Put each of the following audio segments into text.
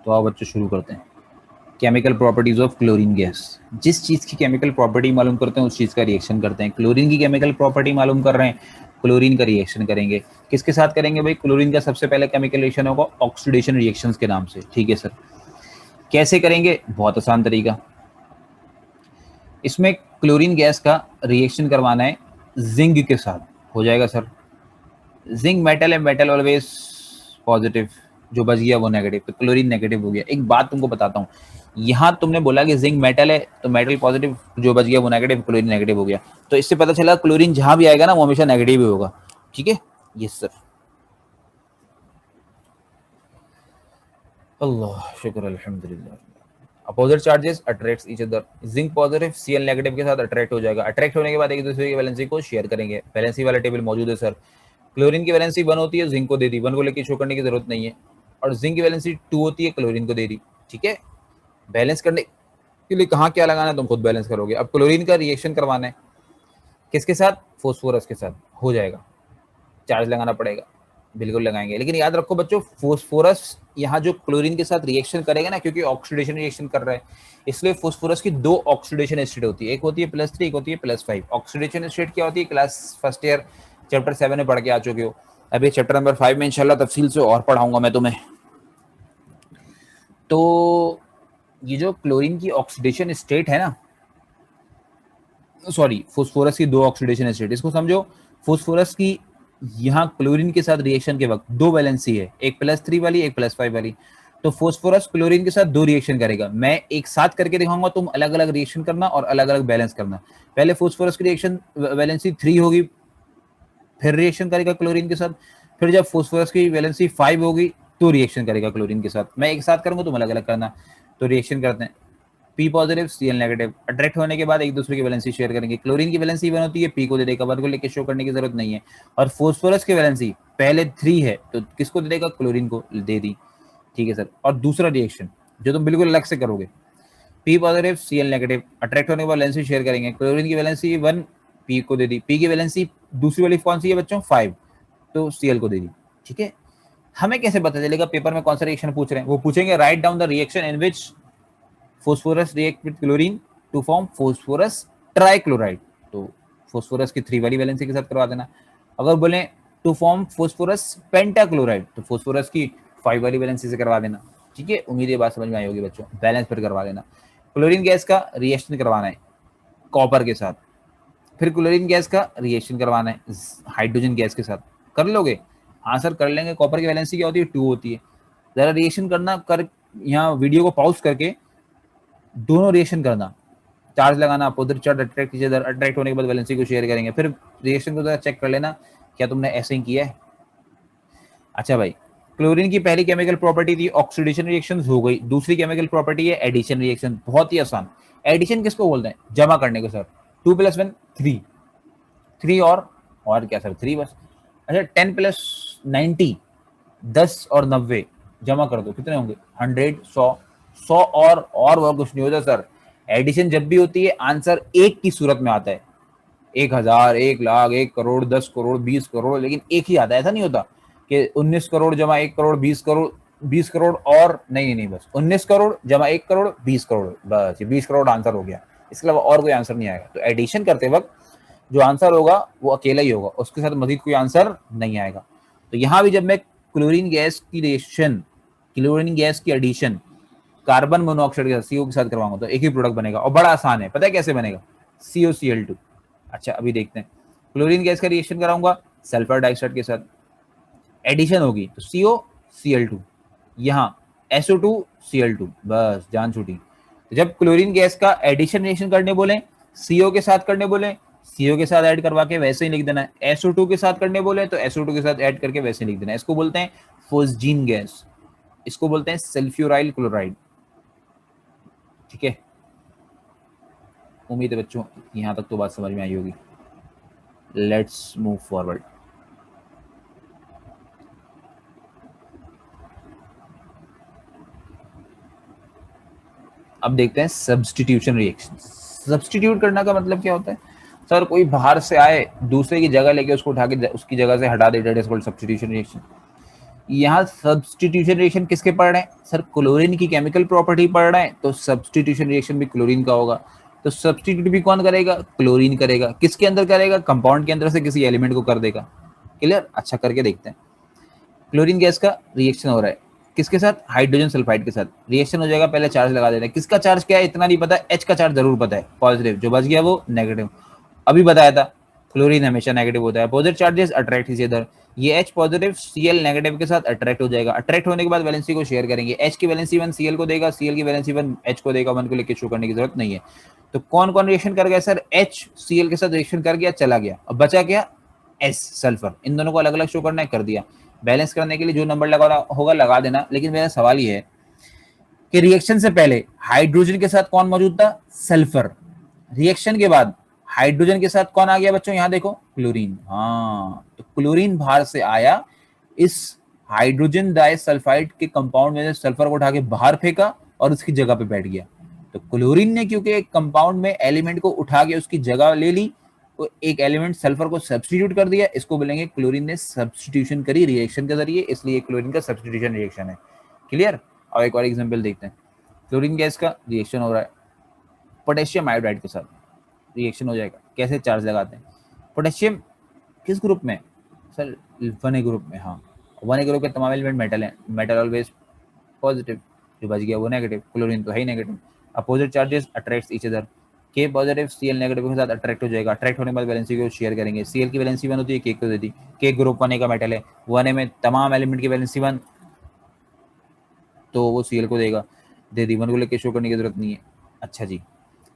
तो आओ बच्चों शुरू करते हैं। Chemical properties of chlorine gas. जिस चीज की केमिकल प्रॉपर्टी मालूम करते हैं उस चीज का रिएक्शन करते हैं। क्लोरीन की केमिकल प्रॉपर्टी मालूम कर रहे हैं, क्लोरीन का रिएक्शन करेंगे। किसके साथ करेंगे भाई? क्लोरीन का सबसे पहले केमिकल रिएक्शन होगा ऑक्सीडेशन रिएक्शंस के नाम से। ठीक है सर, कैसे करेंगे? बहुत आसान तरीका। इसमें क्लोरीन गैस का रिएक्शन करवाना है जिंक के साथ, हो जाएगा सर। जिंक मेटल है, मेटल ऑलवेज पॉजिटिव, जो बच गया वो नेगेटिव, तो क्लोरीन नेगेटिव हो गया। एक बात तुमको बताता हूँ, यहाँ तुमने बोला कि जिंक मेटल है तो मेटल पॉजिटिव, जो बच गया वो नेगेटिव, क्लोरीन नेगेटिव हो गया। तो इससे पता चला क्लोरीन जहां भी आएगा ना वो हमेशा नेगेटिव ही होगा। ठीक है, यस सर। अल्लाह शुक्र अल्हम्दुलिल्लाह। Opposite charges attracts each other. Zinc positive Cl negative के साथ अट्रैक्ट हो जाएगा। अट्रैक्ट होने के बाद एक दूसरे की वैलेंसी को शेयर करेंगे। वैलेंसी वाला टेबल मौजूद है सर। क्लोरीन की वैलेंसी 1 होती है, जिंक को दे दी, 1 को लेकर शो करने की जरूरत नहीं है। और जिंक की वैलेंसी 2 होती है, क्लोरीन को दे दी। ठीक है, बैलेंस करने के लिए कहाँ क्या लगाना है तुम खुद बैलेंस करोगे। अब क्लोरीन का रिएक्शन करवाना है किसके साथ? फोस्फोरस के साथ, हो जाएगा। चार्ज लगाना पड़ेगा, बिल्कुल लगाएंगे। लेकिन याद रखो बच्चों, फोस्फोरस यहाँ जो क्लोरीन के साथ रिएक्शन करेगा ना, क्योंकि ऑक्सीडेशन रिएक्शन कर रहा है, इसलिए फोस्फोरस की 2 ऑक्सीडेशन स्टेट होती है, एक होती है +3, एक होती है +5। ऑक्सीडेशन स्टेट क्या होती है? क्लास फर्स्ट ईयर चैप्टर 7 में पढ़ के आ चुके हो। अभी चैप्टर नंबर 5 में इंशाल्लाह तफसील से और पढ़ाऊंगा मैं तुम्हें। तो ये जो क्लोरीन की ऑक्सीडेशन स्टेट है ना, सॉरी, फोस्फोरस की 2 ऑक्सीडेशन स्टेट, इसको समझो। फोस्फोरस की यहाँ क्लोरीन के साथ रिएक्शन के वक्त 2 वैलेंसी है, एक +3 वाली, एक +5 वाली। तो फोस्फोरस क्लोरीन के साथ 2 रिएक्शन करेगा। मैं एक साथ करके दिखाऊंगा, तुम अलग अलग रिएक्शन करना और अलग अलग बैलेंस करना। पहले फोस्फोरस की रिएक्शन वैलेंसी 3 होगी, फिर रिएक्शन करेगा क्लोरीन के साथ। फिर जब फोस्फोरस की वैलेंसी 5 होगी तो रिएक्शन करेगा क्लोरीन के साथ। मैं एक साथ करूंगा, तुम अलग अलग करना। तो रिएक्शन करते हैं। P positive Cl negative, attract होने के बाद एक दूसरे की वैलेंसी शेयर करेंगे। क्लोरीन की वैलेंसी 1 होती है, P को दे देगा, 1 को लेकर शो करने की जरूरत नहीं है। और फोस्फोरस की वैलेंसी पहले 3 है तो किसको दे देगा? क्लोरीन को दे दी। ठीक है सर। और दूसरा रिएक्शन जो तुम बिल्कुल अलग से करोगे, P positive Cl negative, attract होने के बाद वैलेंसी शेयर करेंगे। क्लोरीन की वैलेंसी 1, P को दे दी। P की वैलेंसी दूसरी वाली कौन सी है बच्चों? 5, तो Cl को दे दी। ठीक है, हमें कैसे पता चलेगा पेपर में कौन सा रिएक्शन पूछ रहे हैं? वो पूछेंगे write down the reaction in which phosphorus react with chlorine to form phosphorus trichloride. तो फोस्फोरस की 3 वाली वैलेंसी के साथ करवा देना। अगर बोले टू फॉर्म फोस्फोरस पेंटाक्लोराइड तो फोस्फोरस की 5 वाली वैलेंसी से करवा देना। ठीक है, उम्मीद है बात समझ में आई होगी बच्चों। बैलेंस फिर करवा देना। क्लोरीन गैस का रिएक्शन करवाना है कॉपर के साथ, फिर क्लोरीन गैस का रिएक्शन करवाना है हाइड्रोजन गैस के साथ। कर लोगे? हाँ सर कर लेंगे। कॉपर की वैलेंसी क्या होती है? 2 होती है। जरा रिएक्शन करना, कर यहाँ वीडियो को पॉज करके दोनों रिएक्शन करना, चार्ज लगाना, अपोजिट चार्ज अट्रैक्ट कीजिए, अट्रैक्ट होने के बाद वैलेंसी को शेयर करेंगे। फिर रिएक्शन को जरा चेक कर लेना क्या तुमने ऐसे ही किया है। अच्छा भाई, क्लोरीन की पहली केमिकल प्रॉपर्टी थी ऑक्सीडेशन रिएक्शन, हो गई। दूसरी केमिकल प्रॉपर्टी है एडिशन रिएक्शन, बहुत ही आसान। एडिशन किसको बोलते हैं? जमा करने को सर। 2 + 1 3, 3 और क्या सर? 3 बस। अच्छा, 10 + 90, 10 और 90 जमा कर दो, कितने होंगे? 100, 100, 100 और वो कुछ नहीं होता सर। एडिशन जब भी होती है आंसर एक की सूरत में आता है, 1000, 1,00,000, 1 करोड़, 10 करोड़, 20 करोड़, लेकिन एक ही आता है। ऐसा नहीं होता कि 19 करोड़ जमा 1 करोड़, 20 करोड़, 20 करोड़ और नहीं नहीं, बस 19 करोड़ जमा 1 करोड़, 20 करोड़, बस ये 20 करोड़ आंसर हो गया। इसके अलावा और कोई आंसर नहीं आएगा। तो एडिशन करते वक्त जो आंसर होगा वो अकेला ही होगा, उसके साथ मजीद कोई आंसर नहीं आएगा। तो यहां भी जब मैं क्लोरीन गैस की रिएक्शन, क्लोरीन गैस की एडिशन कार्बन मोनोऑक्साइड के साथ, CO के साथ करवाऊंगा तो एक ही प्रोडक्ट बनेगा और बड़ा आसान है। पता है कैसे बनेगा? COCl2। अच्छा अभी देखते हैं। क्लोरीन गैस का रिएक्शन कराऊंगा सल्फर डाइऑक्साइड के साथ, एडिशन होगी तो COCl2, यहाँ SO2Cl2, बस जान छूटी। तो जब क्लोरीन गैस का एडिशन रिएक्शन करने बोले, CO के साथ करने बोले, CO के साथ ऐड करवा के वैसे ही लिख देना है। SO2 के साथ करने बोले तो SO2 के साथ ऐड करके वैसे ही लिख देना है। इसको बोलते हैं फोस्जीन गैस, इसको बोलते हैं सल्फ्यूराइल क्लोराइड। ठीक है, उम्मीद है बच्चों यहां तक तो बात समझ में आई होगी। Let's move forward. अब देखते हैं सब्स्टिट्यूशन रिएक्शन। सब्स्टिट्यूट करना का मतलब क्या होता है? सर कोई बाहर से आए, दूसरे की जगह लेके उसको उठा के उसकी जगह से हटा दे, that is called substitution reaction. यहाँ सब्स्टिट्यूशन रिएक्शन किसके पढ़ रहे हैं सर, क्लोरीन की केमिकल प्रॉपर्टी पढ़ रहे हैं, तो सब्स्टिट्यूशन रिएक्शन भी क्लोरीन का होगा। तो सब्स्टिट्यूट भी कौन करेगा, क्लोरीन करेगा। किसके अंदर करेगा, कंपाउंड के अंदर से किसी एलिमेंट को कर देगा। क्लियर, अच्छा करके देखते हैं। क्लोरीन गैस का रिएक्शन हो रहा है किसके साथ, हाइड्रोजन सल्फाइड के साथ। रिएक्शन हो जाएगा, पहले चार्ज लगा देना है। किसका चार्ज क्या है इतना नहीं पता, एच का चार्ज जरूर पता है, पॉजिटिव, जो बच गया वो नेगेटिव। अभी बताया था क्लोरीन हमेशा नेगेटिव होता है, अपोजिट चार्जेस अट्रैक्ट इधर। ये H पॉजिटिव Cl नेगेटिव के साथ अट्रैक्ट हो जाएगा। अट्रैक्ट होने के बाद वैलेंसी को शेयर करेंगे, H की वैलेंसी 1 Cl को देगा, Cl की वैलेंसी 1 H को देगा, 1 को लेके शो करने की जरूरत नहीं है। तो कौन कौन रिएक्शन कर गया सर, H Cl के साथ रिएक्शन कर गया, चला गया, अब बचा क्या, S सल्फर। इन दोनों को अलग अलग शो करना है, कर दिया। बैलेंस करने के लिए जो नंबर लगा होगा लगा देना। लेकिन मेरा सवाल ये है कि रिएक्शन से पहले हाइड्रोजन के साथ कौन मौजूद था, सल्फर। रिएक्शन के बाद हाइड्रोजन के साथ कौन आ गया बच्चों, यहां देखो क्लोरीन। हाँ, तो क्लोरीन बाहर से आया, इस हाइड्रोजन डाइसल्फाइड के कंपाउंड में सल्फर को उठा के बाहर फेंका और उसकी जगह पे बैठ गया। तो क्लोरीन ने क्योंकि एक कंपाउंड में एलिमेंट को उठा के उसकी जगह ले ली, तो एक एलिमेंट सल्फर को सब्स्टिट्यूट कर दिया, इसको बोलेंगे क्लोरीन ने सब्स्टिट्यूशन करी रिएक्शन के जरिए, इसलिए क्लोरीन का सब्स्टिट्यूशन रिएक्शन है। क्लियर। अब एक और एग्जांपल देखते हैं। क्लोरीन गैस का रिएक्शन हो रहा है पोटेशियम आयोडाइड के साथ, रिएक्शन हो जाएगा। कैसे, चार्ज लगाते हैं। पोटेशियम किस ग्रुप में सर, 1A ग्रुप में। हाँ, 1A ग्रुप के तमाम एलिमेंट मेटल हैं, मेटल ऑलवेज पॉजिटिव, जो बच गया वो नेगेटिव, क्लोरीन तो है ही negative. Opposite charges attract each other, के पॉजिटिव Cl नेगेटिव के साथ अट्रैक्ट हो जाएगा। अट्रैक्ट होने के बाद वैलेंसी को शेयर करेंगे। Cl की वैलेंसी 1 होती है, के को देती, के ग्रुप 1A का मेटल है, 1A में तमाम एलिमेंट की वैलेंसी 1, तो वो Cl को देगा, दे दी, 1 को लेकर शो करने की जरूरत नहीं है। अच्छा जी,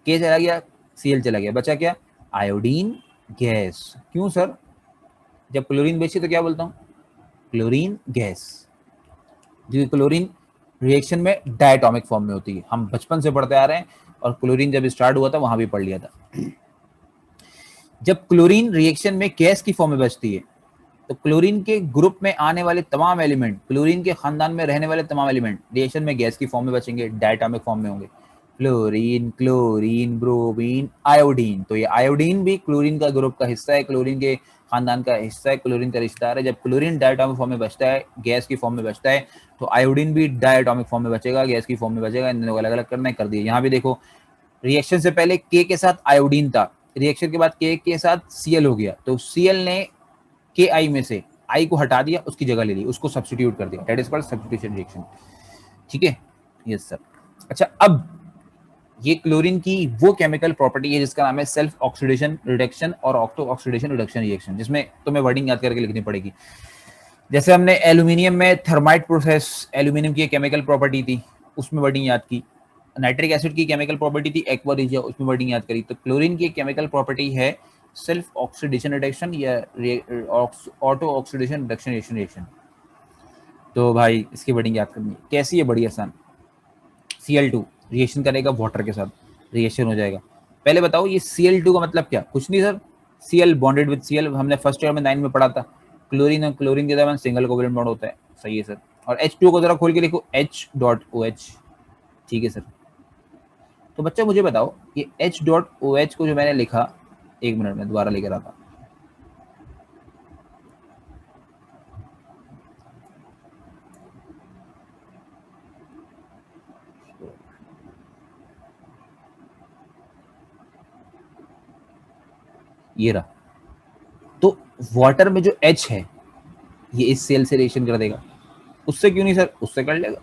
के चला गया, Cl चला गया, बचा क्या, आयोडीन गैस। क्यों सर, जब क्लोरीन बेची तो क्या बोलता हूँ, क्लोरीन गैस, क्योंकि क्लोरीन रिएक्शन में डायटोमिक फॉर्म में होती है, हम बचपन से पढ़ते आ रहे हैं, और क्लोरीन जब स्टार्ट हुआ था वहां भी पढ़ लिया था। जब क्लोरीन रिएक्शन में गैस की फॉर्म में बचती है, तो क्लोरीन के ग्रुप में आने वाले तमाम एलिमेंट, क्लोरीन के खानदान में रहने वाले तमाम एलिमेंट रिएक्शन में गैस की फॉर्म में बचेंगे, डायटोमिक फॉर्म में होंगे। Fluorine, chlorine, bromine, iodine. तो ये आयोडीन भी क्लोरीन का ग्रुप का हिस्सा है, क्लोरीन के खानदान का हिस्सा है, क्लोरीन का रिश्तेदार है। जब क्लोरीन डायटोमिक फॉर्म में बचता है, गैस की फॉर्म में बचता है, तो आयोडीन भी डायटोमिक फॉर्म में बचेगा, गैस की फॉर्म में बचेगा। इन दोनों को अलग अलग करना है, कर दिया। यहाँ भी देखो, रिएक्शन से पहले के साथ आयोडीन था, रिएक्शन के बाद के साथ Cl हो गया, तो Cl ने के आई में से आई को हटा दिया, उसकी जगह ले ली, उसको सब्स्टिट्यूट कर दिया, that is called substitution reaction. ठीक है, यस सर। अच्छा, अब ये क्लोरीन की वो केमिकल प्रॉपर्टी है जिसका नाम है सेल्फ ऑक्सीडेशन रिडक्शन और ऑक्टो ऑक्सीडेशन रिडक्शन रिएक्शन, जिसमें तुम्हें वर्डिंग याद करके लिखनी पड़ेगी। जैसे हमने एल्यूमिनियम में थर्माइट प्रोसेस, एल्यूमिनियम की केमिकल प्रॉपर्टी थी, उसमें वर्डिंग याद की। नाइट्रिक एसिड की केमिकल प्रॉपर्टी थी एक्वा रिजिया, उसमें वर्डिंग याद करी। तो क्लोरीन की केमिकल प्रॉपर्टी है सेल्फ ऑक्सीडेशन रिडक्शन या ऑटो ऑक्सीडेशन रिडक्शन रिएक्शन। तो भाई इसकी वर्डिंग याद करनी है, कैसी है, बड़ी आसान। Cl2 रिएक्शन करेगा वाटर के साथ, रिएक्शन हो जाएगा। पहले बताओ ये Cl2 का मतलब क्या, कुछ नहीं sir, Cl bonded with Cl, हमने फर्स्ट ईयर में 9 में पढ़ा था। क्लोरीन और क्लोरीन के दरमियान सिंगल कोवेलेंट बॉन्ड होता है, सही है सर। और H2 को जरा खोल के लिखो, H.OH, ठीक है सर। तो बच्चा मुझे बताओ, ये H.OH को जो मैंने लिखा, एक मिनट में दोबारा लेकर आता। ये रहा। तो वाटर में जो H है, ये इस सेल से रिएक्शन कर देगा, उससे क्यों नहीं सर, उससे कर लेगा,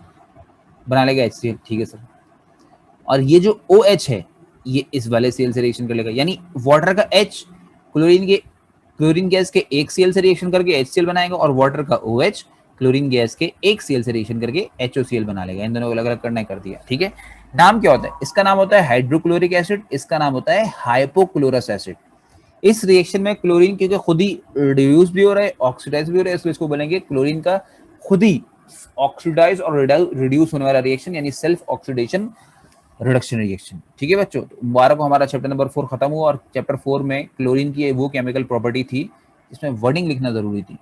बना लेगा HCl, ठीक है सर। और ये जो OH है, ये इस वाले सेल से रिएक्शन कर लेगा, यानी वाटर का H क्लोरीन गैस के एक सेल से रिएक्शन करके HCl बनाएगा, और वाटर का OH क्लोरीन गैस के एक सेल से रिएक्शन करके HOCl बना लेगा। इन दोनों को अलग अलग करना कर दिया, ठीक है। नाम क्या होता है इसका, नाम होता है हाइड्रोक्लोरिक एसिड, इसका नाम होता है हाइपोक्लोरस एसिड। इस रिएक्शन में क्लोरीन क्योंकि खुद ही रिड्यूस भी हो रहा है, ऑक्सीडाइज भी हो रहा है, इसलिए इसको बोलेंगे क्लोरीन का खुद ही ऑक्सीडाइज और रिड्यूस होने वाला रिएक्शन, यानी सेल्फ ऑक्सीडेशन रिडक्शन रिएक्शन। ठीक है बच्चों, तो मुबारक हो, हमारा चैप्टर नंबर 4 खत्म हुआ। और चैप्टर 4 में क्लोरीन की वो केमिकल प्रॉपर्टी थी जिसमें वर्डिंग लिखना जरूरी थी।